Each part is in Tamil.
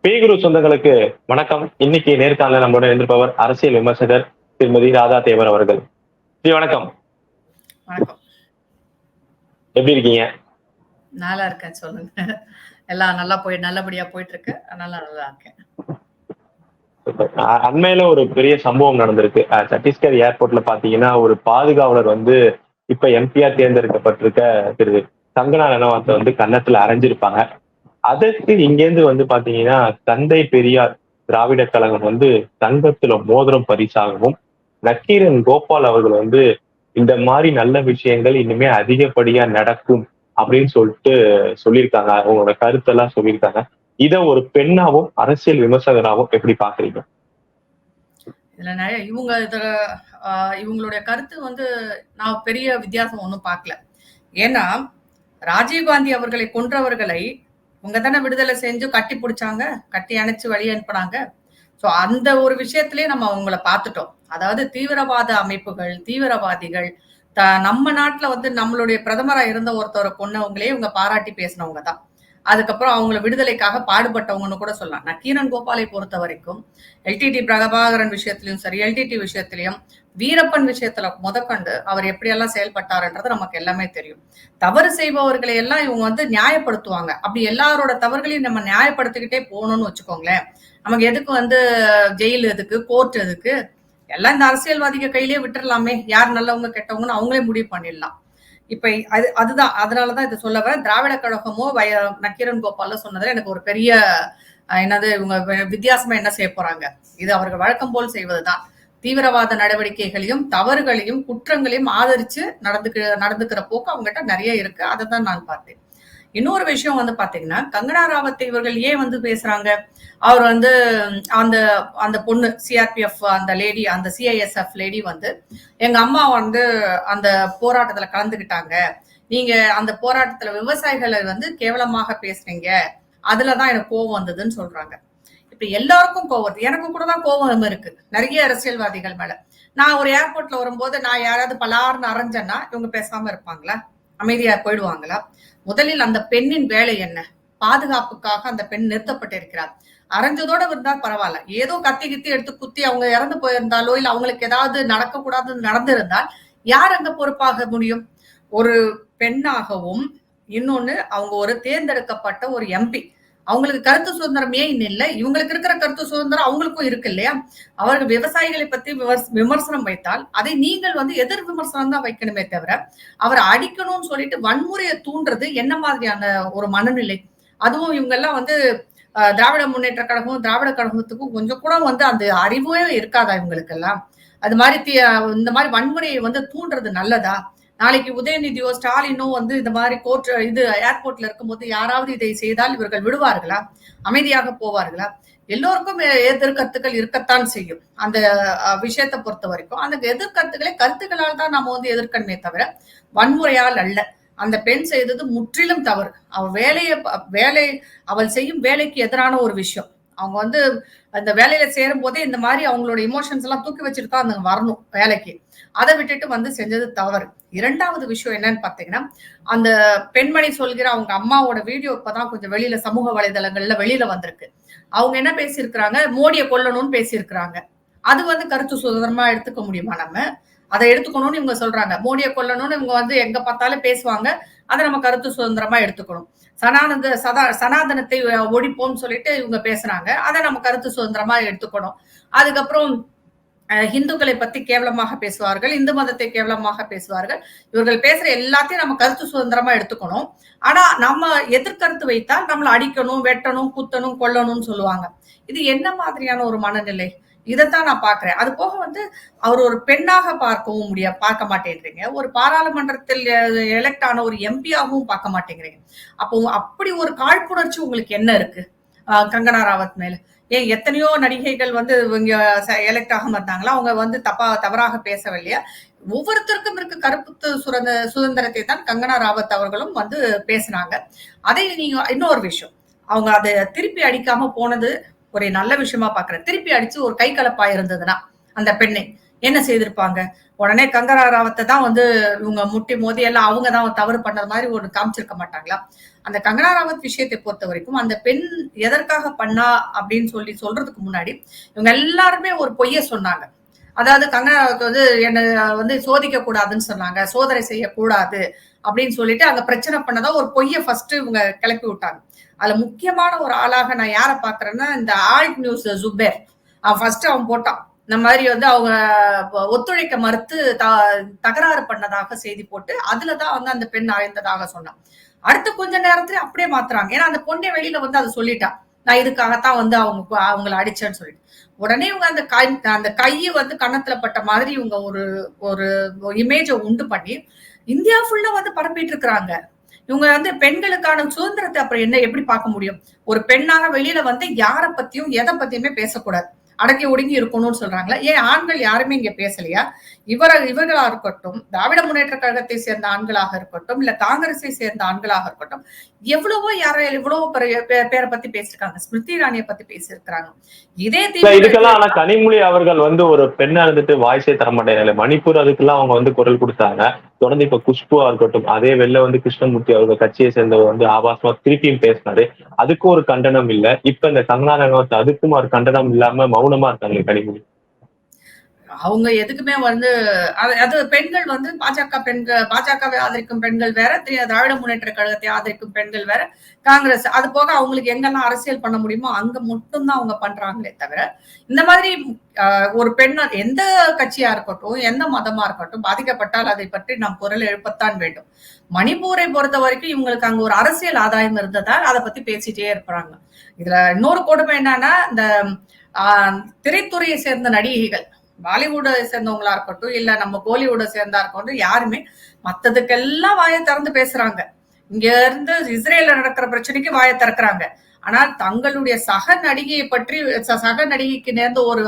பேகுரு சொந்தங்களுக்கு வணக்கம். இன்னைக்கு நேர்காணல நம்மளோட இருந்திருப்பவர் அரசியல் விமர்சகர் திருமதி ராதா தேவர் அவர்கள். ஜி வணக்கம். வணக்கம். எப்படி இருக்கீங்க? நல்லா இருக்கேன். சொல்லுங்க. எல்லாம் நல்லபடியா போயிட்டு இருக்கு. அதனால நல்லா இருக்கேன். அண்மையில ஒரு பெரிய சம்பவம் நடந்திருக்கு. சத்தீஸ்கர் ஏர்போர்ட்ல பாத்தீங்கன்னா ஒரு பாதுகாவலர் இப்ப எம்பியா தேர்ந்தெடுக்கப்பட்டிருக்க திரு கங்கனா ரணவாத்தை கன்னத்துல அரைஞ்சிருப்பாங்க. அதற்கு இங்கேருந்து பாத்தீங்கன்னா தந்தை பெரியார் திராவிட கழகம் தங்கத்துல மோதிரம் பரிசாகவும், நக்கீரன் கோபால் அவர்கள் இந்த மாதிரி நல்ல விஷயங்கள் இனிமே அதிகப்படியா நடக்கும் அப்படின்னு சொல்லியிருக்காங்க. அவங்களோட கருத்தெல்லாம் சொல்லியிருக்காங்க. இத ஒரு பெண்ணாவும் அரசியல் விமர்சகராகவும் எப்படி பாக்குறீங்க? இதுல நிறைய இவங்களுடைய கருத்து நான் பெரிய வித்தியாசம் ஒன்றும் பார்க்கல. ஏன்னா ராஜீவ்காந்தி அவர்களை கொன்றவர்களை இவங்க தானே விடுதலை செஞ்சு கட்டி பிடிச்சாங்க, கட்டி அணைச்சு வழி அனுப்புனாங்க. ஸோ அந்த ஒரு விஷயத்திலேயே நம்ம அவங்கள பார்த்துட்டோம். அதாவது தீவிரவாத அமைப்புகள், தீவிரவாதிகள் நம்ம நாட்டுல நம்மளுடைய பிரதமரா இருந்த ஒருத்தரை கொன்னவங்களே இவங்க பாராட்டி பேசினவங்க தான். அதுக்கப்புறம் அவங்கள விடுதலைக்காக பாடுபட்டவங்கன்னு கூட சொல்லலாம். நக்கீரன் கோபாலை பொறுத்த வரைக்கும் எல்டிடி பிரபாகரன் விஷயத்திலையும் சரி, எல்டிடி விஷயத்திலையும் வீரப்பன் விஷயத்துல முதற்கொண்டு அவர் எப்படியெல்லாம் செயல்பட்டாருன்றது நமக்கு எல்லாமே தெரியும். தவறு செய்பவர்களை எல்லாம் இவங்க நியாயப்படுத்துவாங்க. அப்படி எல்லாரோட தவறுகளையும் நம்ம நியாயப்படுத்திக்கிட்டே போகணும்னு வச்சுக்கோங்களேன். நமக்கு எதுக்கு ஜெயில் எதுக்கு, கோர்ட் எதுக்கு, எல்லாம் இந்த அரசியல்வாதிக கையிலேயே விட்டுறலாமே. யார் நல்லவங்க கெட்டவங்கன்னு அவங்களே முடிவு பண்ணிடலாம். இப்ப அதுதான், அதனாலதான் இதை சொல்ல வர. திராவிட கழகமோ நக்கீரன் கோபால சொன்னதுல எனக்கு ஒரு பெரிய இவங்க வித்தியாசமா என்ன செய்ய போறாங்க, இது அவர்கள் வழக்கம் போல் செய்வதுதான். தீவிரவாத நடவடிக்கைகளையும் தவறுகளையும் குற்றங்களையும் ஆதரிச்சு நடந்துக்கிற போக்கு அவங்ககிட்ட நிறைய இருக்கு. அதை தான் நான் பார்த்தேன். இன்னொரு விஷயம் பாத்தீங்கன்னா, கங்கனா ராவத் இவர்கள் ஏன் பேசுறாங்க, அவர் அந்த அந்த பொண்ணு சிஆர்பிஎஃப் அந்த லேடி, அந்த சிஐஎஸ்எஃப் லேடி எங்க அம்மா அந்த போராட்டத்துல கலந்துக்கிட்டாங்க, நீங்க அந்த போராட்டத்துல விவசாயிகளை கேவலமாக பேசுறீங்க, அதுலதான் எனக்கு கோவம் வந்ததுன்னு சொல்றாங்க. இப்ப எல்லாருக்கும் கோவம் வருது. எனக்கு கூட தான் கோவம் இருக்கு நிறைய அரசியல்வாதிகள் மேல. நான் ஒரு ஏர்போர்ட்ல வரும்போது நான் யாராவது பலார்னு அரைஞ்சேன்னா இவங்க பேசாம இருப்பாங்களா, அமைதியா போயிடுவாங்களா? முதலில் அந்த பெண்ணின் வேலை என்ன? பாதுகாப்புக்காக அந்த பெண் நிறுத்தப்பட்டிருக்கிறார். அரைஞ்சதோட இருந்தா பரவாயில்ல, ஏதோ கத்தி எடுத்து குத்தி அவங்க இறந்து போயிருந்தாலோ இல்ல அவங்களுக்கு ஏதாவது நடக்கக்கூடாதுன்னு நடந்திருந்தால் யார் அங்க பொறுப்பாக முடியும்? ஒரு பெண்ணாகவும், இன்னொன்னு அவங்க ஒரு தேர்ந்தெடுக்கப்பட்ட ஒரு எம்பி, அவங்களுக்கு கருத்து சுதந்திரம் ஏன் இல்லை? இவங்களுக்கு இருக்கிற கருத்து சுதந்திரம் அவங்களுக்கும் இருக்கு இல்லையா? அவர்கள் விவசாயிகளை பத்தி விமர்சனம் வைத்தால் அதை நீங்கள் எதிர் விமர்சனம் தான் வைக்கணுமே தவிர அவரை அடிக்கணும்னு சொல்லிட்டு வன்முறையை தூண்டுறது என்ன மாதிரியான ஒரு மனநிலை? அதுவும் இவங்க எல்லாம் திராவிட முன்னேற்ற கழகம், திராவிட கழகத்துக்கும் கொஞ்சம் கூட அந்த அறிவே இருக்காதா இவங்களுக்கு எல்லாம்? அது மாதிரி இந்த மாதிரி வன்முறையை தூண்டுறது நல்லதா? நாளைக்கு உதயநிதியோ ஸ்டாலினோ இந்த மாதிரி ஏர்போர்ட்ல இருக்கும்போது யாராவது இதை செய்தால் இவர்கள் விடுவார்களா? அமைதியாக போவார்களா? எல்லோருக்கும் எதிர்கருத்துக்கள் இருக்கத்தான் செய்யும். அந்த விஷயத்தை பொறுத்த வரைக்கும் அந்த எதிர்கருத்துக்களை கருத்துக்களால் தான் நம்ம எதிர்க்கணுமே தவிர வன்முறையால் அல்ல. அந்த பெண் செய்தது முற்றிலும் தவறு. அவள் செய்யும் வேலைக்கு எதிரான ஒரு விஷயம். அவங்க அந்த வேலையில சேரும் போதே இந்த மாதிரி அவங்களோட இமோஷன்ஸ் எல்லாம் தூக்கி வச்சுட்டு தான் அந்த வரணும் வேலைக்கு. அதை விட்டுட்டு செஞ்சது தவறு. இரண்டாவது விஷயம் என்னன்னு பாத்தீங்கன்னா, அந்த பெண்மணி சொல்கிற அவங்க அம்மாவோட வீடியோ இப்பதான் கொஞ்சம் வெளியில சமூக வலைதளங்கள்ல வெளியில வந்திருக்கு. அவங்க என்ன பேசியிருக்கிறாங்க, மோடியை கொல்லணும்னு பேசியிருக்கிறாங்க. அது கருத்து சுதந்திரமா எடுத்துக்க முடியுமா? நம்ம அதை எடுத்துக்கணும்னு இவங்க சொல்றாங்க. மோடியை கொல்லணும்னு இவங்க எங்க பார்த்தாலும் பேசுவாங்க. அதை நம்ம கருத்து சுதந்திரமா எடுத்துக்கணும். சனாதனத்தை ஒழிப்போம்னு சொல்லிட்டு இவங்க பேசுறாங்க. அதை நம்ம கருத்து சுதந்திரமா எடுத்துக்கணும். அதுக்கப்புறம் இந்துக்களை பத்தி கேவலமாக பேசுவார்கள், இந்து மதத்தை கேவலமாக பேசுவார்கள். இவர்கள் பேசுற எல்லாத்தையும் நம்ம கருத்து சுதந்திரமா எடுத்துக்கணும். ஆனா நம்ம எதிர்கருத்து வைத்தால் நம்மளை அடிக்கணும், வெட்டணும், குத்தணும், கொல்லணும்னு சொல்லுவாங்க. இது என்ன மாதிரியான ஒரு மனநிலை? இதைத்தான் நான் பாக்குறேன். அது போக அவர் ஒரு பெண்ணாக பார்க்க மாட்டேங்கிறீங்க. ஒரு பாராளுமன்றத்தில் எலெக்ட் ஆன ஒரு எம்பியாகவும் பார்க்க மாட்டேங்கிறீங்க. அப்போ அப்படி ஒரு காழ்ப்புணர்ச்சி உங்களுக்கு என்ன இருக்கு கங்கனா ராவத் மேல? ஏன் எத்தனையோ நடிகைகள் இங்க எலெக்ட் ஆக மாட்டாங்களா? அவங்க தவறாக பேசவில்லையா? ஒவ்வொருத்தருக்கும் இருக்கு கருத்து சுதந்திரத்தை தான் கங்கனா ராவத் அவர்களும் பேசினாங்க. அதை நீங்க இன்னொரு விஷயம், அவங்க அதை திருப்பி அடிக்காம போனது ஒரு நல்ல விஷயமா பாக்குறேன். திருப்பி அடிச்சு ஒரு கை கலப்பா இருந்ததுன்னா அந்த பெண்ணை என்ன செய்திருப்பாங்க? உடனே கங்கனா ராவத்தை தான் வந்து இவங்க முட்டி மோதி எல்லாம் அவங்க தான் தவறு பண்ணது மாதிரி ஒரு காமிச்சிருக்க மாட்டாங்களா? அந்த கங்கனா ராவத் விஷயத்தை பொறுத்த வரைக்கும் அந்த பெண் எதற்காக பண்ணா அப்படின்னு சொல்லி சொல்றதுக்கு முன்னாடி இவங்க எல்லாருமே ஒரு பொய்ய சொன்னாங்க. அதாவது கங்கனா ராவத் வந்து என்ன வந்து சோதிக்க கூடாதுன்னு சொன்னாங்க, சோதனை செய்யக்கூடாது அப்படின்னு சொல்லிட்டு அங்க பிரச்சனை பண்ணதா ஒரு பொய்ய ஃபர்ஸ்ட் இவங்க கிளப்பி விட்டாங்க. அதுல முக்கியமான ஒரு ஆளாக நான் யாரை பாக்குறேன்னா இந்த ஆல்ட் நியூஸ் ஜுபேர். அவன் போட்டான் இந்த மாதிரி வந்து அவங்க ஒத்துழைக்க மறுத்து தகராறு பண்ணதாக செய்தி போட்டு அதுலதான் வந்து அந்த பெண் அழைந்ததாக சொன்னான். அடுத்த கொஞ்ச நேரத்துல அப்படியே மாத்துறாங்க. ஏன்னா அந்த பொண்ணை வெளியில வந்து அதை சொல்லிட்டான், நான் இதுக்காகத்தான் வந்து அவங்களை அடிச்சேன்னு சொல்லிட்டு. உடனே இவங்க அந்த கையை வந்து கன்னத்துல பட்ட மாதிரி இவங்க ஒரு ஒரு இமேஜ உண்டு பண்ணி இந்தியா ஃபுல்லா வந்து பரப்பிட்டு இருக்கிறாங்க. இவங்க வந்து பெண்களுக்கான சுதந்திரத்தை அப்புறம் என்ன எப்படி பார்க்க முடியும்? ஒரு பெண்ணாக வெளியில வந்து யாரை பத்தியும் எதை பத்தியுமே பேசக்கூடாது, அடக்கி ஒடுங்கி இருக்கணும்னு சொல்றாங்களா? ஏன் ஆண்கள் யாருமே இங்க பேசலையா? இவர்களா இருக்கட்டும், திராவிட முன்னேற்ற கழகத்தை சேர்ந்த ஆண்களாக இருக்கட்டும், இல்ல காங்கிரஸை சேர்ந்த ஆண்களாக இருக்கட்டும், எவ்வளவோ பேரை பத்தி பேசிருக்காங்க. ஸ்மிருதி இரானியை பத்தி பேசியிருக்கிறாங்க. இதே இதுக்கெல்லாம் ஆனா கனிமொழி அவர்கள் வந்து ஒரு பெண்ணா இருந்துட்டு வாய்ஸே தர மாட்டேங்கிறாங்க. மணிப்பூர் அதுக்கெல்லாம் அவங்க வந்து குரல் கொடுத்தாங்க. தொடர்ந்து இப்ப குஷ்புவா இருக்கட்டும், அதே வெளில வந்து கிருஷ்ணமூர்த்தி அவர்கள் கட்சியை சேர்ந்தவர் வந்து ஆபாசமா திருப்பியும் பேசினாரு. அதுக்கும் ஒரு கண்டனம் இல்ல. இப்ப இந்த கங்கனா ரனாவத் அதுக்கும் ஒரு கண்டனம் இல்லாம மௌனமா இருக்காங்க கனிமொழி. அவங்க எதுக்குமே வந்து அது பெண்கள் வந்து பாஜகவை ஆதரிக்கும் பெண்கள் வேற, திராவிட முன்னேற்ற கழகத்தை ஆதரிக்கும் பெண்கள் வேற, காங்கிரஸ் அது போக அவங்களுக்கு எங்கெல்லாம் அரசியல் பண்ண முடியுமோ அங்க மட்டும்தான் அவங்க பண்றாங்களே தவிர இந்த மாதிரி ஒரு பெண் எந்த கட்சியா இருக்கட்டும், எந்த மதமா இருக்கட்டும் பாதிக்கப்பட்டால் அதை பற்றி நாம் குரல் எழுப்பத்தான் வேண்டும். மணிப்பூரை பொறுத்த வரைக்கும் இவங்களுக்கு அங்க ஒரு அரசியல் ஆதாயம் இருந்ததால் அதை பத்தி பேசிட்டே இருப்பாங்க. இதுல இன்னொரு கொடுமை என்னன்னா இந்த திரைத்துறையை சேர்ந்த நடிகைகள், பாலிவுட்டை சேர்ந்தவங்களா இருக்கட்டும், இல்ல நம்ம கோலிவுட்டை சேர்ந்தா இருக்கட்டும், யாருமே மத்ததுக்கெல்லாம் வாயை திறந்து பேசுறாங்க. இங்க இருந்து இஸ்ரேல நடக்கிற பிரச்சனைக்கு வாயை திறக்கிறாங்க. ஆனால் தங்களுடைய சக நடிகையை பற்றி, சக நடிகைக்கு நேர்ந்த ஒரு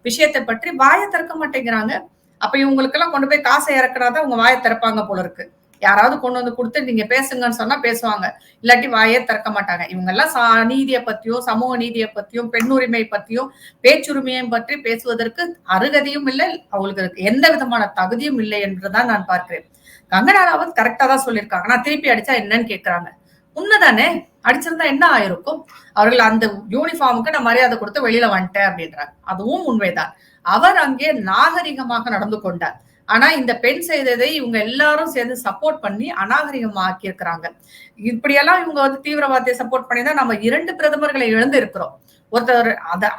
விஷயத்தை பற்றி வாயை திறக்க மாட்டேங்கிறாங்க. அப்ப இவங்களுக்கு எல்லாம் கொண்டு போய் காசை இறக்குனாதான் அவங்க வாயை திறப்பாங்க போல இருக்கு. யாராவது கொண்டு வந்து கொடுத்து நீங்க பேசுங்கன்னு சொன்னா பேசுவாங்க, இல்லாட்டி வாயே திறக்க மாட்டாங்க. இவங்க எல்லாம் நீதியை பத்தியும், சமூக நீதியை பத்தியும், பெண்ணுரிமை பத்தியும், பேச்சுரிமையை பற்றி பேசுவதற்கு அருகதையும் இல்லை, அவங்களுக்கு எந்த விதமான தகுதியும் இல்லை என்றுதான் நான் பார்க்கிறேன். கங்கனா ராவத் கரெக்டா தான் சொல்லியிருக்காங்க. நான் திருப்பி அடிச்சா என்னன்னு கேக்குறாங்க. உண்மைதானே, அடிச்சிருந்தா என்ன ஆயிருக்கும்? அவர்கள் அந்த யூனிஃபார்முக்கு நான் மரியாதை கொடுத்து வெளியில வந்துட்டேன் அப்படின்றாங்க. அதுவும் உண்மைதான். அவர் அங்கே நாகரிகமாக நடந்து கொண்டார். ஆனா இந்த பெண் செய்ததை இவங்க எல்லாரும் சேர்ந்து சப்போர்ட் பண்ணி அநாகரிகமா ஆக்கி இருக்கிறாங்க. இப்படியெல்லாம் இவங்க வந்து தீவிரவாதத்தை சப்போர்ட் பண்ணி தான் நம்ம 2 பிரதமர்களை இழந்து இருக்கிறோம். ஒருத்தர்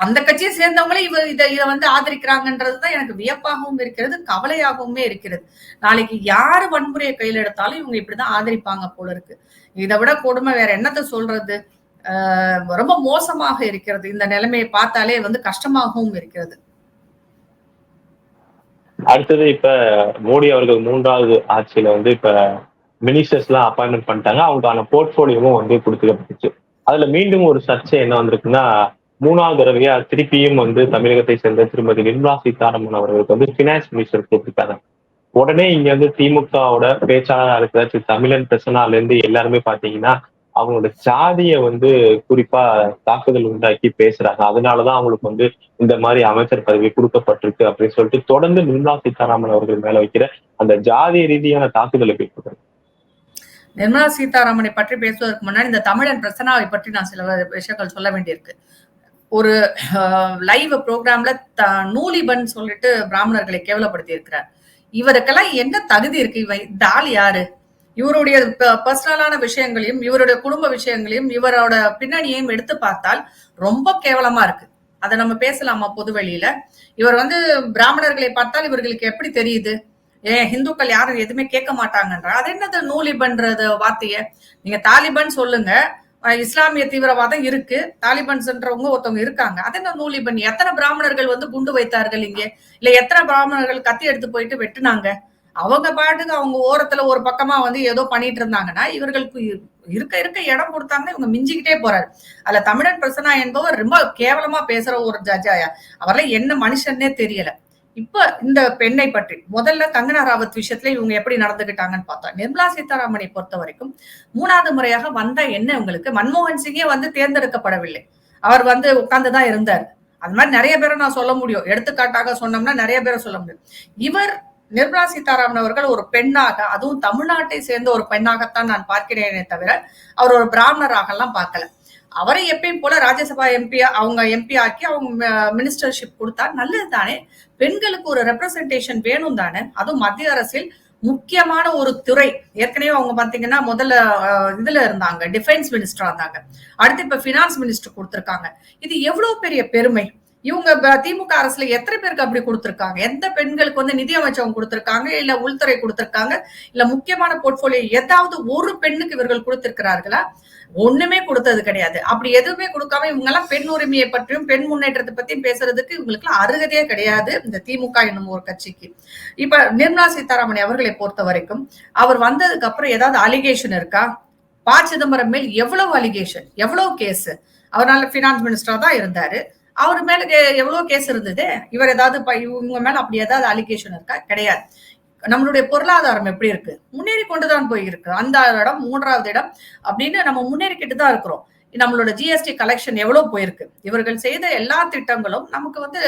அந்த கட்சியை சேர்ந்தவங்களே இதை வந்து ஆதரிக்கிறாங்கன்றதுதான் எனக்கு வியப்பாகவும் இருக்கிறது, கவலையாகவும் இருக்கிறது. நாளைக்கு யாரு வன்முறையை கையில் எடுத்தாலும் இவங்க இப்படிதான் ஆதரிப்பாங்க போல இருக்கு. இதை விட கொடுமை வேற என்னத்த சொல்றது? ரொம்ப மோசமாக இருக்கிறது. இந்த நிலைமையை பார்த்தாலே வந்து கஷ்டமாகவும் இருக்கிறது. அடுத்தது இப்ப மோடி அவர்கள் 3வது ஆட்சியில வந்து இப்ப மினிஸ்டர்ஸ் எல்லாம் அப்பாயின்மெண்ட் பண்ணிட்டாங்க. அவங்களுக்கான போர்ட்போலியோவும் வந்து கொடுத்துக்கப்பட்டுச்சு. அதுல மீண்டும் ஒரு சர்ச்சை என்ன வந்திருக்குன்னா, 3வது தடவையா திருப்பியும் வந்து தமிழகத்தை சேர்ந்த திருமதி நிர்மலா சீதாராமன் அவர்களுக்கு வந்து பினான்ஸ் மினிஸ்டர் கொடுத்துருக்காங்க. உடனே இங்க வந்து திமுகவோட பேச்சாளராக இருக்கிற தமிழன் பிரசனால இருந்து எல்லாருமே பாத்தீங்கன்னா அவங்களோட ஜாதியை வந்து குறிப்பா தாக்குதல் உண்டாக்கி பேசுறாங்க. அதனாலதான் அவங்களுக்கு வந்து இந்த மாதிரி அமைச்சர் பதவி கொடுக்கப்பட்டிருக்கு அப்படின்னு சொல்லிட்டு தொடர்ந்து நிர்மலா சீதாராமன் அவர்கள் மேல வைக்கிற அந்த ஜாதிய ரீதியான தாக்குதலை பேசுறாங்க. நிர்மலா சீதாராமனை பற்றி பேசுவதற்கு முன்னாடி இந்த தமிழன் பிரசனாவை பற்றி நான் சில விஷயங்கள் சொல்ல வேண்டியிருக்கு. ஒரு லைவ் ப்ரோக்ராம்ல நூலிபன் சொல்லிட்டு பிராமணர்களை கேவலப்படுத்தி இருக்கிறார். இவருக்கெல்லாம் என்ன தகுதி இருக்கு? இந்த ஆள் யாரு? இவருடைய பர்சனலான விஷயங்களையும், இவருடைய குடும்ப விஷயங்களையும், இவரோட பின்னணியையும் எடுத்து பார்த்தால் ரொம்ப கேவலமா இருக்கு. அதை நம்ம பேசலாமா பொது வெளியில? இவர் வந்து பிராமணர்களை பார்த்தால் இவர்களுக்கு எப்படி தெரியுது? ஏன் ஹிந்துக்கள் யாரும் எதுவுமே கேட்க மாட்டாங்கன்ற அது என்னது நூலிபன்றது வார்த்தைய? நீங்க தாலிபான் சொல்லுங்க, இஸ்லாமிய தீவிரவாதம் இருக்கு, தாலிபான்ஸ்ன்றவங்க ஒருத்தவங்க இருக்காங்க, அது என்ன நூலிபன்? எத்தனை பிராமணர்கள் வந்து குண்டு வைத்தார்கள் இங்கே? இல்ல எத்தனை பிராமணர்கள் கத்தி எடுத்து போயிட்டு வெட்டுனாங்க? அவங்க பாட்டுக்கு அவங்க ஓரத்துல ஒரு பக்கமா வந்து ஏதோ பண்ணிட்டு இருந்தாங்கன்னா இவர்களுக்கு இருக்க இருக்க இடம் கொடுத்தாங்கன்னா இவங்க மிஞ்சிக்கிட்டே போறாரு. அதுல தமிழன் பிரசன்னா என்பவர் ரொம்ப கேவலமா பேசுற ஒரு ஜட்ஜாயா, அவர்ல என்ன மனுஷன்னே தெரியல. இப்ப இந்த பெண்ணை பற்றி முதல்ல கங்கனா ராவத் விஷயத்துல இவங்க எப்படி நடந்துகிட்டாங்கன்னு பார்த்தோம். நிர்மலா சீதாராமனை பொறுத்த வரைக்கும் 3வது முறையாக வந்தா என்ன உங்களுக்கு? மன்மோகன் சிங்கே வந்து தேர்ந்தெடுக்கப்படவில்லை, அவர் வந்து உட்கார்ந்துதான் இருந்தார். அது மாதிரி நிறைய பேரை நான் சொல்ல முடியும். எடுத்துக்காட்டாக சொன்னோம்னா நிறைய பேரை சொல்ல முடியும். இவர் நிர்மலா சீதாராமன் அவர்கள் ஒரு பெண்ணாக, அதுவும் தமிழ்நாட்டை சேர்ந்த ஒரு பெண்ணாகத்தான் நான் பார்க்கிறேனே தவிர அவர் ஒரு பிராமணராக எல்லாம் பார்க்கல. அவரை எப்பயும் போல ராஜ்யசபா எம்பி அவங்க எம்பி ஆக்கி அவங்க மினிஸ்டர்ஷிப் கொடுத்தா நல்லது தானே. பெண்களுக்கு ஒரு ரெப்ரசன்டேஷன் வேணும் தானே. அதுவும் மத்திய அரசில் முக்கியமான ஒரு துறை. ஏற்கனவே அவங்க பாத்தீங்கன்னா முதல்ல இதுல இருந்தாங்க, டிஃபென்ஸ் மினிஸ்டரா இருந்தாங்க. அடுத்து இப்ப பினான்ஸ் மினிஸ்டர் கொடுத்திருக்காங்க. இது எவ்வளவு பெரிய பெருமை. இவங்க திமுக அரசுல எத்தனை பேருக்கு அப்படி கொடுத்திருக்காங்க? எந்த பெண்களுக்கு வந்து நிதியமைச்சகம் கொடுத்திருக்காங்க, இல்ல உள்துறை கொடுத்திருக்காங்க, இல்ல முக்கியமான போர்ட்போலியோ ஏதாவது ஒரு பெண்ணுக்கு இவர்கள் கொடுத்திருக்கிறார்களா? ஒண்ணுமே கொடுத்தது கிடையாது. அப்படி எதுவுமே கொடுக்காம இவங்க எல்லாம் பெண் உரிமையை பற்றியும் பெண் முன்னேற்றத்தை பத்தியும் பேசுறதுக்கு இவங்களுக்கு எல்லாம் அருகதையே கிடையாது இந்த திமுக என்னும் ஒரு கட்சிக்கு. இப்ப நிர்மலா சீதாராமன் அவர்களை பொறுத்த வரைக்கும் அவர் வந்ததுக்கு அப்புறம் ஏதாவது அலிகேஷன் இருக்கா? ப. சிதம்பரம் மேல் எவ்வளவு அலிகேஷன், எவ்வளவு கேஸ். அவரால் பினான்ஸ் மினிஸ்டரா தான் இருந்தாரு. அவர் மேல எவ்வளவு கேஸ் இருந்தது. இவர் ஏதாவது இவங்க மேல அப்படி ஏதாவது அலிகேஷன் இருக்கா? கிடையாது. நம்மளுடைய பொருளாதாரம் எப்படி இருக்கு? முன்னேறி கொண்டுதான் போயிருக்கு. அந்த இடம் 3வது இடம் அப்படின்னு நம்ம முன்னேறிக்கிட்டு தான் இருக்கிறோம். நம்மளோட ஜிஎஸ்டி கலெக்ஷன் எவ்வளவு போயிருக்கு. இவர்கள் செய்த எல்லா திட்டங்களும் நமக்கு வந்து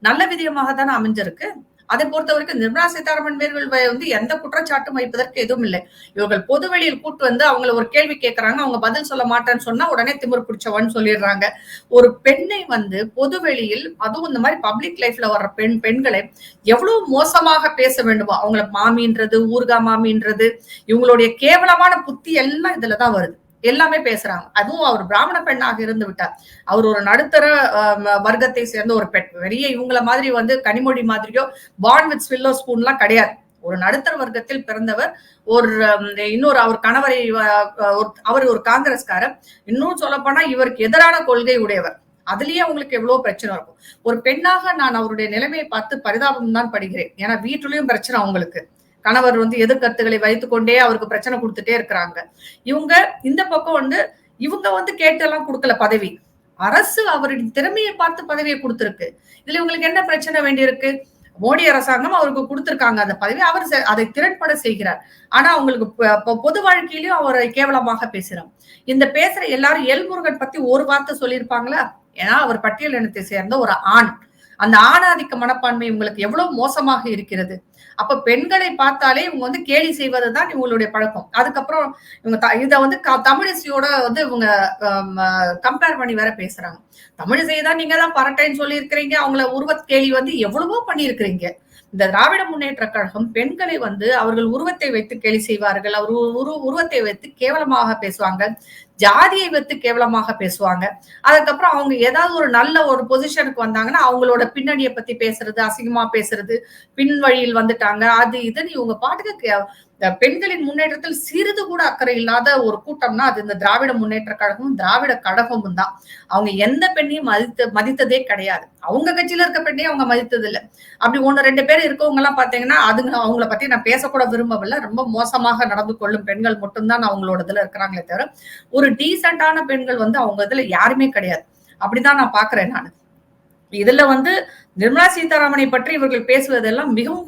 நல்ல விதமாக தானே அமைஞ்சிருக்கு. அதை பொறுத்த வரைக்கும் நிர்மலா சீதாராமன் மேர்கள் வந்து எந்த குற்றச்சாட்டும் வைப்பதற்கு எதுவும் இல்லை. இவர்கள் பொது வெளியில் கூட்டு வந்து அவங்கள ஒரு கேள்வி கேட்கறாங்க, அவங்க பதில் சொல்ல மாட்டேன்னு சொன்னா உடனே திமிர் பிடிச்சவன்னு சொல்லிடுறாங்க. ஒரு பெண்ணை வந்து பொது வெளியில், அதுவும் இந்த மாதிரி பப்ளிக் லைஃப்ல வர்ற பெண்களை எவ்வளவு மோசமாக பேச வேண்டுமோ, அவங்கள மாமின்றது, ஊர்கா மாமின்றது, இவங்களுடைய கேவலமான புத்தி எல்லாம் இதுலதான் வருது. எல்லாமே பேசுறாங்க. அதுவும் அவர் பிராமண பெண்ணாக இருந்து விட்டார். அவர் ஒரு நடுத்தர வர்க்கத்தை சேர்ந்த ஒரு பெண். பெரிய இவங்கள மாதிரி வந்து கனிமொழி மாதிரியோ பார்ன் வித் சில்வர் ஸ்பூன் எல்லாம் கிடையாது. ஒரு நடுத்தர வர்க்கத்தில் பிறந்தவர். ஒரு இன்னொரு அவர் கணவரை அவர் ஒரு காங்கிரஸ்காரர். இன்னும் சொல்ல போனா இவருக்கு எதிரான கொள்கை உடையவர். அதுலயே அவங்களுக்கு எவ்வளவு பிரச்சனை இருக்கும். ஒரு பெண்ணாக நான் அவருடைய நிலைமையை பார்த்து பரிதாபம் தான் படுகிறேன். ஏன்னா வீட்டுலயும் பிரச்சனை அவங்களுக்கு. கணவர் வந்து எதிர்கருத்துக்களை வைத்துக் கொண்டே அவருக்கு பிரச்சனை கொடுத்துட்டே இருக்கிறாங்க. இவங்க இந்த பக்கம் வந்து இவங்க வந்து கேட்டெல்லாம் கொடுக்கல பதவி. அரசு அவரின் திறமையை பார்த்து பதவியை கொடுத்திருக்கு. இதுல இவங்களுக்கு என்ன பிரச்சனை வேண்டியிருக்கு? மோடி அரசாங்கம் அவருக்கு கொடுத்திருக்காங்க அந்த பதவி. அவர் அதை திறன்பட செய்கிறார். ஆனா அவங்களுக்கு பொது வாழ்க்கையிலயும் அவரை கேவலமாக பேசுறாங்க. இந்த பேசுற எல்லாரும் எல்முருகன் பத்தி ஒரு வார்த்தை சொல்லியிருப்பாங்களா? ஏன்னா அவர் பட்டியல் இனத்தை சேர்ந்த ஒரு ஆண். அந்த ஆணாதிக்க மனப்பான்மை இவங்களுக்கு எவ்வளவு மோசமாக இருக்கிறது. அப்ப பெண்களை பார்த்தாலே இவங்க வந்து கேலி செய்வதுதான் இவங்களுடைய பழக்கம். அதுக்கப்புறம் இவங்க இத வந்து தமிழிசையோட வந்து இவங்க கம்பேர் பண்ணி வேற பேசுறாங்க. தமிழிசை தான் நீங்க தான் பரட்டைன்னு சொல்லி இருக்கிறீங்க, அவங்கள உருவத் கேலி வந்து எவ்வளவோ பண்ணி இருக்கிறீங்க. இந்த திராவிட முன்னேற்ற கழகம் பெண்களை வந்து அவர்கள் உருவத்தை வைத்து கேலி செய்வார்கள். அவர் உருவத்தை வைத்து கேவலமாக பேசுவாங்க. ஜாதியை வைத்து கேவலமாக பேசுவாங்க. அதுக்கப்புறம் அவங்க ஏதாவது ஒரு நல்ல ஒரு பொசிஷனுக்கு வந்தாங்கன்னா அவங்களோட பின்னணியை பத்தி பேசுறது, அசிங்கமா பேசுறது, பின் வழியில் வந்துட்டாங்க, அது இதுன்னு இவங்க பாட்டுக்கு பெண்களின் முன்னேற்றத்தில் சிறிது கூட அக்கறை இல்லாத ஒரு கூட்டம்னா அது இந்த திராவிட முன்னேற்ற கழகமும் திராவிட கழகமும் தான். அவங்க எந்த பெண்ணையும் மதித்ததே கிடையாது. அவங்க கட்சியில இருக்க பெண்ணையும் அவங்க மதித்தது இல்லை. அப்படி 1-2 பேர் இருக்கவங்க எல்லாம் பாத்தீங்கன்னா அதுங்க அவங்கள பத்தி நான் பேசக்கூட விரும்பவில்லை. ரொம்ப மோசமாக நடந்து கொள்ளும் பெண்கள் மட்டும்தான் அவங்களோட இதுல இருக்கிறாங்களே தவிர ஒரு டீசென்டான பெண்கள் வந்து அவங்க இதுல யாருமே கிடையாது. அப்படிதான் நான் பாக்குறேன் நான். இதுல வந்து நிர்மலா சீதாராமனை பற்றி இவர்கள் பேசுவதெல்லாம் மிகவும்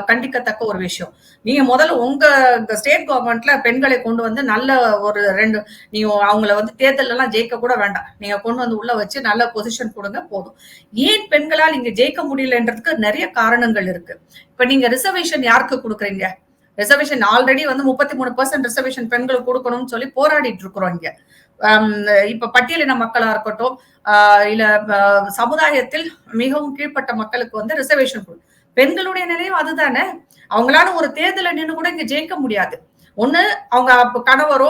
கண்டிக்கத்தக்க ஒரு விஷயம். நீங்க முதல்ல உங்க ஸ்டேட் கவர்மெண்ட்ல பெண்களை கொண்டு வந்து நல்ல ஒரு நீங்க அவங்கள வந்து தேர்தல் எல்லாம் ஜெயிக்க கூட வேண்டாம். நீங்க கொண்டு வந்து உள்ள வச்சு நல்ல பொசிஷன் கொடுங்க போதும். ஏன் பெண்களால் இங்க ஜெயிக்க முடியலன்றதுக்கு நிறைய காரணங்கள் இருக்கு. இப்ப நீங்க ரிசர்வேஷன் யாருக்கு கொடுக்குறீங்க? ரிசர்வேஷன் ஆல்ரெடி வந்து 33% ரிசர்வேஷன் பெண்களுக்கு கொடுக்கணும்னு சொல்லி போராடிட்டு இருக்கிறோம் இங்க. இப்ப பட்டியலின மக்களா இருக்கட்டும், இல்ல சமுதாயத்தில் மிகவும் கீழ்பட்ட மக்களுக்கு வந்து ரிசர்வேஷன் பெண்களுடைய நிலையும் அதுதானே. அவங்களால ஒரு தேர்தல நின்று கூட இங்க ஜெயிக்க முடியாது. ஒண்ணு அவங்க கணவரோ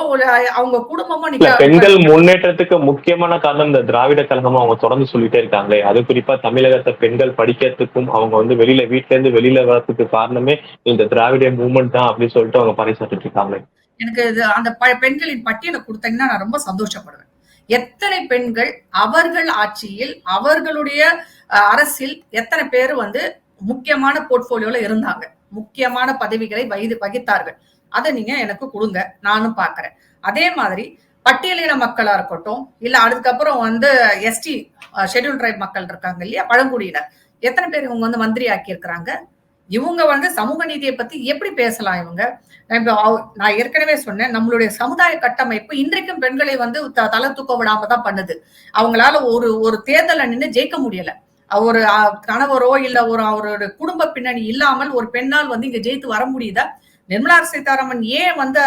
அவங்க குடும்பமோ. பெண்கள் முன்னேற்றத்துக்கு முக்கியமான காரணம் இந்த திராவிட கழகமும் அவங்க தொடர்ந்து சொல்லிட்டே இருக்காங்களே. அது குறிப்பா தமிழகத்தை பெண்கள் படிக்கிறதுக்கும் அவங்க வந்து வீட்டுல இருந்து வெளியில வரதுக்கு காரணமே இந்த திராவிட மூவ்மெண்ட் தான் அப்படின்னு சொல்லிட்டு அவங்க பறைசாற்றிட்டு இருக்காங்களே. எனக்கு அந்த பெண்களின் பட்டியலை கொடுத்தீங்கன்னா நான் ரொம்ப சந்தோஷப்படுவேன். எத்தனை பெண்கள் அவர்கள் ஆட்சியில் அவர்களுடைய அரசில் எத்தனை பேர் வந்து முக்கியமான போர்ட்போலியோல இருந்தாங்க, முக்கியமான பதவிகளை வகித்தார்கள். அதை நீங்க எனக்கு கொடுங்க, நானும் பாக்குறேன். அதே மாதிரி பட்டியலின மக்களா இருக்கட்டும், இல்ல அதுக்கப்புறம் வந்து எஸ்டி ஷெட்யூல் ட்ரைப் மக்கள் இருக்காங்க இல்லையா, பழங்குடியினர், எத்தனை பேர் இவங்க வந்து மந்திரி ஆக்கி இருக்கிறாங்க? இவங்க வந்து சமூக நீதியை பத்தி எப்படி பேசலாம் இவங்க? நான் ஏற்கனவே சொன்னேன், நம்மளுடைய சமுதாய கட்டமைப்பு இன்றைக்கும் பெண்களை வந்து தலை தூக்க விடாம தான் பண்ணுது. அவங்களால ஒரு தேர்தல நின்னு ஜெயிக்க முடியல. ஒரு கணவரோ இல்ல அவரோட குடும்ப பின்னணி இல்லாமல் ஒரு பெண்ணால் வந்து இங்க ஜெயித்து வர முடியுதா? நிர்மலா சீதாராமன் ஏன் வந்து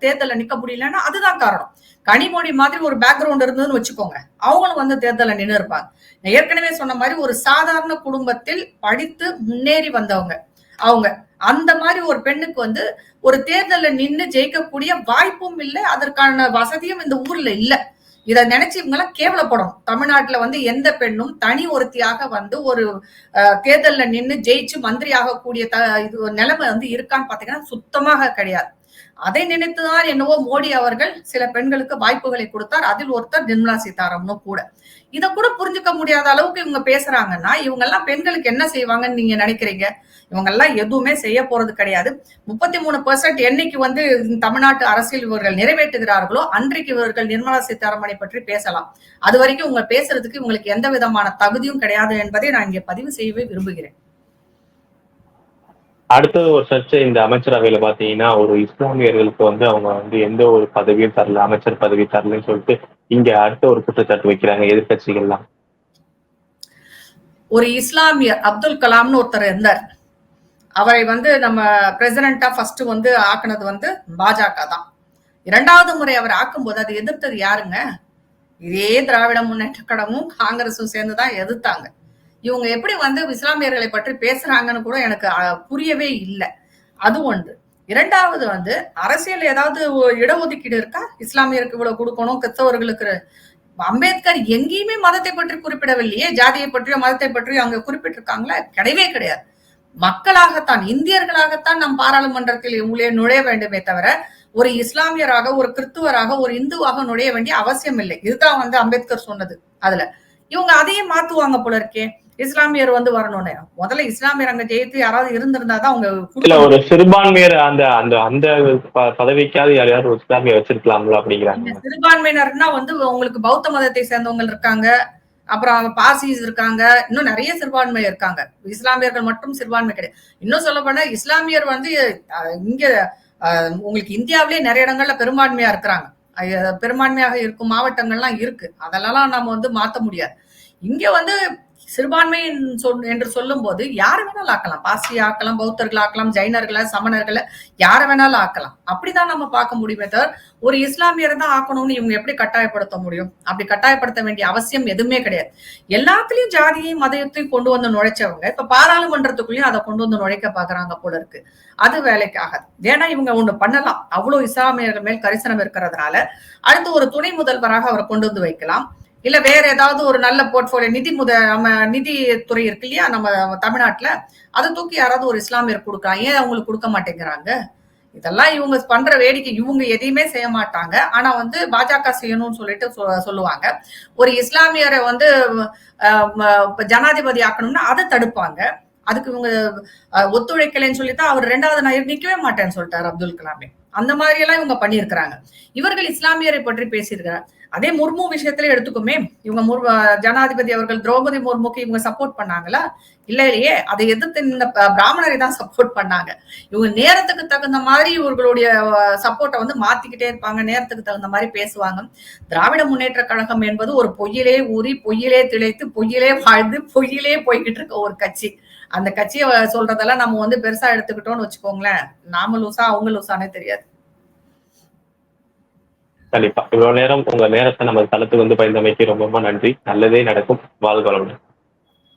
தேர்தல நிக்க முடியலன்னா அதுதான் காரணம். கனிமொழி மாதிரி ஒரு பேக்ரவுண்ட் இருந்ததுன்னு வச்சுக்கோங்க, அவங்களும் வந்து தேர்தல நின்று இருப்பாங்க. நான் ஏற்கனவே சொன்ன மாதிரி ஒரு சாதாரண குடும்பத்தில் படித்து முன்னேறி வந்தவங்க அவங்க. அந்த மாதிரி ஒரு பெண்ணுக்கு வந்து ஒரு தேர்தல்ல நின்னு ஜெயிக்கக்கூடிய வாய்ப்பும் இல்லை, அதற்கான வசதியும் இந்த ஊர்ல இல்ல. இத நினைச்சு இவங்க எல்லாம் கேவலப்படும். தமிழ்நாட்டுல வந்து எந்த பெண்ணும் தனி ஒருத்தியாக வந்து ஒரு தேர்தல்ல நின்னு ஜெயிச்சு மந்திரி ஆகக்கூடிய இது நிலைமை வந்து இருக்கான்னு பாத்தீங்கன்னா சுத்தமாக கிடையாது. அதை நினைத்துதான் என்னவோ மோடி அவர்கள் சில பெண்களுக்கு வாய்ப்புகளை கொடுத்தார். அதில் ஒருத்தர் நிர்மலா சீதாராமனும் கூட. இத கூட புரிஞ்சுக்க முடியாத அளவுக்கு இவங்க பேசுறாங்கன்னா இவங்க எல்லாம் பெண்களுக்கு என்ன செய்வாங்கன்னு நீங்க நினைக்கிறீங்க? இவங்க எல்லாம் எதுவுமே செய்ய போறது கிடையாது. 33% என்னைக்கு வந்து தமிழ்நாட்டு அரசியல் இவர்கள் நிறைவேற்றுகிறார்களோ அன்றைக்கு இவர்கள் நிர்மலா சீதாராமனை பற்றி பேசலாம். அது வரைக்கும் இவங்க பேசுறதுக்கு இவங்களுக்கு எந்த விதமான தகுதியும் கிடையாது என்பதை நான் இங்கே பதிவு செய்யவே விரும்புகிறேன். அடுத்தது ஒரு சர்ச்சை இந்த அமைச்சரவையில பாத்தீங்கன்னா ஒரு இஸ்லாமியர்களுக்கு வந்து அவங்க வந்து எந்த ஒரு பதவியும் தரல, அமைச்சர் பதவி தரலன்னு சொல்லிட்டு இங்க அடுத்த ஒரு குற்றச்சாட்டு வைக்கிறாங்க எதிர்கட்சிகள்லாம். ஒரு இஸ்லாமியர் அப்துல் கலாம்னு ஒருத்தர் இருந்தார். அவரை வந்து நம்ம பிரசிடென்டா ஃபர்ஸ்ட் வந்து ஆக்குனது வந்து பாஜக தான். 2வது முறை அவர் ஆக்கும்போது அது எதிர்த்தது யாருங்க? இதே திராவிட முன்னேற்ற கழகமும் காங்கிரஸும் சேர்ந்துதான் எதிர்த்தாங்க. இவங்க எப்படி வந்து இஸ்லாமியர்களை பற்றி பேசுறாங்கன்னு கூட எனக்கு புரியவே இல்லை. அது ஒன்று. 2வது வந்து அரசியல் ஏதாவது இடஒதுக்கீடு இருக்கா? இஸ்லாமியருக்கு இவ்வளவு கொடுக்கணும், கிறிஸ்தவர்களுக்கு. அம்பேத்கர் எங்கேயுமே மதத்தை பற்றி குறிப்பிடவில்லையே. ஜாதியை பற்றியோ மதத்தை பற்றியோ அங்க குறிப்பிட்டிருக்காங்களா? கிடையவே கிடையாது. மக்களாகத்தான், இந்தியர்களாகத்தான் நம் பாராளுமன்றத்தில் உள்ளே நுழைய வேண்டுமே தவிர ஒரு இஸ்லாமியராக, ஒரு கிறிஸ்துவராக, ஒரு இந்துவாக நுழைய வேண்டிய அவசியம் இல்லை. இதுதான் வந்து அம்பேத்கர் சொன்னது. அதுல இவங்க அதையே மாத்துவாங்க போல இருக்கே. இஸ்லாமியர் வந்து வரணும்னு. முதல்ல இஸ்லாமியர் அங்க ஜெயித்து யாராவது இருந்திருந்தாதான் அவங்க ஒரு சிறுபான்மையர் அந்த அந்த அந்த பதவிக்காவது யாரையாவது ஒரு இஸ்லாமியர் வச்சிருக்கலாம்ல அப்படிங்கிறாங்க. சிறுபான்மையினர்னா வந்து உங்களுக்கு பௌத்த மதத்தை சேர்ந்தவங்க இருக்காங்க, அப்புறம் பார்சிஸ் இருக்காங்க, இன்னும் நிறைய சிறுபான்மை இருக்காங்க. இஸ்லாமியர்கள் மட்டும் சிறுபான்மை கிடையாது. இன்னும் சொல்ல போனா இஸ்லாமியர் வந்து இங்க உங்களுக்கு இந்தியாவிலேயே நிறைய இடங்கள்ல பெரும்பான்மையா இருக்கிறாங்க. பெரும்பான்மையாக இருக்கும் மாவட்டங்கள்லாம் இருக்கு. அதெல்லாம் நம்ம வந்து மாத்த முடியாது. இங்க வந்து சிறுபான்மை என்று சொல்லும் போது யாரை வேணாலும் ஆக்கலாம். பார்சி ஆக்கலாம், பௌத்தர்கள் ஆக்கலாம், ஜைனர்களை, சமணர்களை, யாரை வேணாலும் ஆக்கலாம். அப்படிதான் நம்ம பார்க்க முடியுமே தவிர ஒரு இஸ்லாமியரை தான் ஆக்கணும்னு இவங்க எப்படி கட்டாயப்படுத்த முடியும்? அப்படி கட்டாயப்படுத்த வேண்டிய அவசியம் எதுவுமே கிடையாது. எல்லாத்துலயும் ஜாதியையும் மதத்தையும் கொண்டு வந்து நுழைச்சவங்க இப்ப பாராளுமன்றத்துக்குள்ளேயும் அதை கொண்டு வந்து நுழைக்க பாக்குறாங்க போல இருக்கு. அது வேலைக்காகாது. ஏன்னா இவங்க ஒண்ணு பண்ணலாம். அவ்வளவு இஸ்லாமியர்கள் மேல் கரிசனம் இருக்கிறதுனால அடுத்து ஒரு துணை முதல்வராக அவரை கொண்டு வந்து வைக்கலாம். இல்ல வேற ஏதாவது ஒரு நல்ல போர்ட்போலியோ நம்ம நிதித்துறை இருக்கு இல்லையா நம்ம தமிழ்நாட்டுல, அதை தூக்கி யாராவது ஒரு இஸ்லாமியர் கொடுக்கலாம். ஏன் அவங்களுக்கு கொடுக்க மாட்டேங்கிறாங்க? இதெல்லாம் இவங்க பண்ற வேடிக்கை. இவங்க எதையுமே செய்ய மாட்டாங்க. ஆனா வந்து பாஜக செய்யணும்னு சொல்லிட்டு சொல்லுவாங்க. ஒரு இஸ்லாமியரை வந்து ஜனாதிபதி ஆக்கணும்னா அதை தடுப்பாங்க. அதுக்கு இவங்க ஒத்துழைக்கலைன்னு சொல்லித்தான் அவர் 2வது நான் நிக்கவே மாட்டேன்னு சொல்லிட்டாரு அப்துல் கலாமே. அந்த மாதிரி எல்லாம் இவங்க பண்ணியிருக்கிறாங்க. இவர்கள் இஸ்லாமியரை பற்றி பேசியிருக்கிறார். அதே முர்மு விஷயத்துல எடுத்துக்குமே, இவங்க ஜனாதிபதி அவர்கள் திரௌபதி முர்முக்கு இவங்க சப்போர்ட் பண்ணாங்களா? இல்லையே. அதை எதிர்த்து இந்த பிராமணரை தான் சப்போர்ட் பண்ணாங்க. இவங்க நேரத்துக்கு தகுந்த மாதிரி இவர்களுடைய சப்போர்ட்டை வந்து மாத்திக்கிட்டே இருப்பாங்க. நேரத்துக்கு தகுந்த மாதிரி பேசுவாங்க. திராவிட முன்னேற்ற கழகம் என்பது ஒரு பொய்யிலே ஊறி, பொய்யிலே திளைத்து, பொய்யிலே வாழ்ந்து, பொய்யிலே போய்கிட்டு இருக்க ஒரு கட்சி. அந்த கட்சியை சொல்றதெல்லாம் நம்ம வந்து பெருசா எடுத்துக்கிட்டோம்னு வச்சுக்கோங்களேன், நாம லூசா அவங்க லூசானே தெரியாது. கண்டிப்பா. இவ்வளவு நேரம் உங்க நேரத்தை நம்ம தளத்துக்கு வந்து பயந்தமைக்கு ரொம்ப ரொம்ப நன்றி. நல்லதே நடக்கும். வாழ்க வளமுடன்.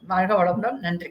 வாழ்க வளமுடன். நன்றி.